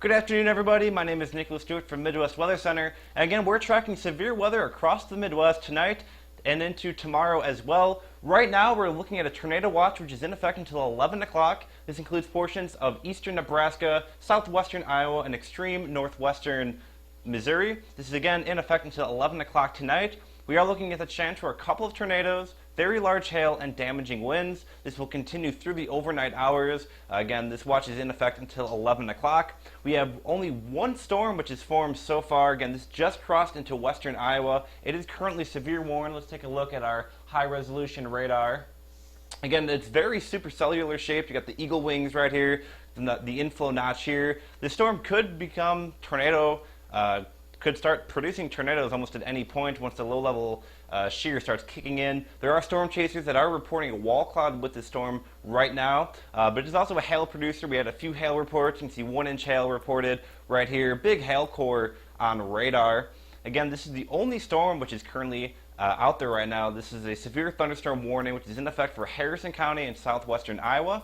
Good afternoon, everybody. My name is Nicholas Stewart from Midwest Weather Center. And again, we're tracking severe weather across the Midwest tonight and into tomorrow as well. Right now, we're looking at a tornado watch, which is in effect until 11 o'clock. This includes portions of eastern Nebraska, southwestern Iowa, and extreme northwestern Missouri. This is again in effect until 11 o'clock tonight. We are looking at the chance for a couple of tornadoes, very large hail, and damaging winds. This will continue through the overnight hours. Again, this watch is in effect until 11 o'clock. We have only one storm which is formed so far. Again, this just crossed into western Iowa. It is currently severe warned. Let's take a look at our high-resolution radar. Again, it's very supercellular shaped. You got the eagle wings right here, the inflow notch here. This storm could become tornado, could start producing tornadoes almost at any point once the low-level shear starts kicking in. There are storm chasers that are reporting a wall cloud with this storm right now, but it is also a hail producer. We had a few hail reports. You can see 1-inch hail reported right here. Big hail core on radar. Again, this is the only storm which is currently out there right now. This is a severe thunderstorm warning which is in effect for Harrison County and southwestern Iowa.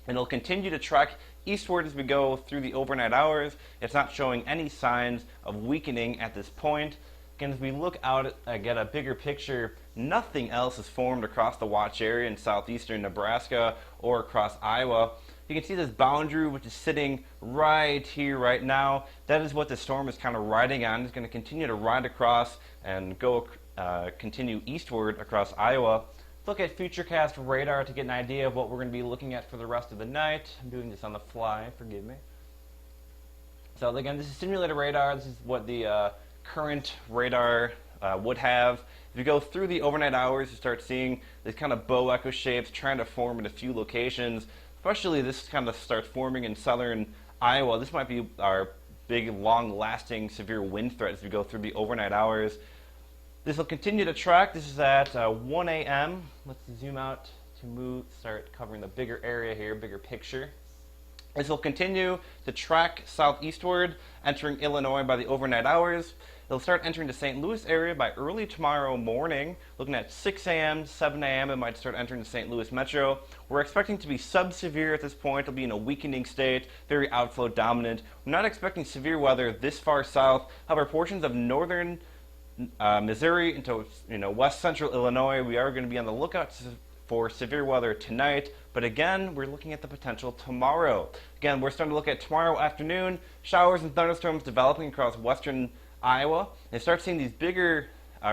And it'll continue to track eastward as we go through the overnight hours. It's not showing any signs of weakening at this point. Again, as we look out and get a bigger picture, nothing else is formed across the watch area in southeastern Nebraska or across Iowa. You can see this boundary which is sitting right here right now. That is what the storm is kind of riding on. It's going to continue to ride across and go continue eastward across Iowa. Look at Futurecast radar to get an idea of what we're going to be looking at for the rest of the night. I'm doing this on the fly, forgive me. So again, this is simulated radar. This is what the current radar would have. If you go through the overnight hours, you start seeing these kind of bow echo shapes trying to form in a few locations. Especially this kind of starts forming in southern Iowa. This might be our big, long-lasting, severe wind threat as we go through the overnight hours. This will continue to track. This is at 1 a.m. Let's zoom out to start covering the bigger area here, bigger picture. This will continue to track southeastward, entering Illinois by the overnight hours. It'll start entering the St. Louis area by early tomorrow morning. Looking at 6 a.m., 7 a.m., it might start entering the St. Louis metro. We're expecting to be sub-severe at this point. It'll be in a weakening state, very outflow dominant. We're not expecting severe weather this far south. However, portions of northern Missouri into west central Illinois, we are going to be on the lookout for severe weather tonight, but again, we're looking at the potential tomorrow. Again, we're starting to look at tomorrow afternoon, showers and thunderstorms developing across western Iowa, and start seeing these bigger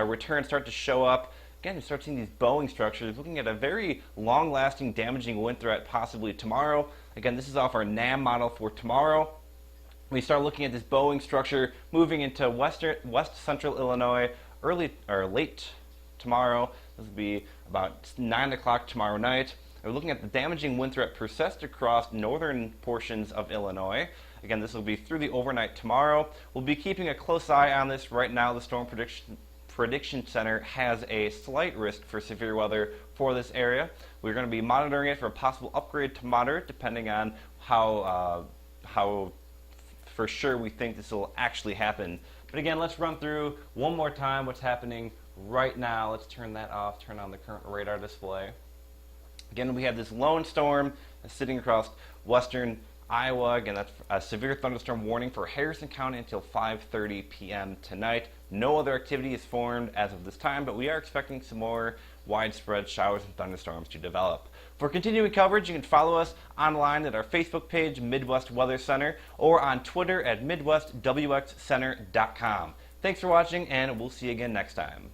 returns start to show up. Again, you start seeing these bowing structures, looking at a very long-lasting, damaging wind threat possibly tomorrow. Again, this is off our NAM model for tomorrow. We start looking at this bowing structure moving into west central Illinois late tomorrow. This will be about 9 o'clock tomorrow night. We're looking at the damaging wind threat persist across northern portions of Illinois. Again, this will be through the overnight tomorrow. We'll be keeping a close eye on this. Right now, the Storm Prediction Center has a slight risk for severe weather for this area. We're going to be monitoring it for a possible upgrade to moderate, depending on how for sure we think this will actually happen. But again, let's run through one more time what's happening right now. Let's turn that off, turn on the current radar display. Again, we have this lone storm sitting across western Iowa. Again, that's a severe thunderstorm warning for Harrison County until 5:30 p.m. tonight. No other activity is formed as of this time, but we are expecting some more widespread showers and thunderstorms to develop. For continuing coverage, you can follow us online at our Facebook page, Midwest Weather Center, or on Twitter at MidwestWXCenter.com. Thanks for watching, and we'll see you again next time.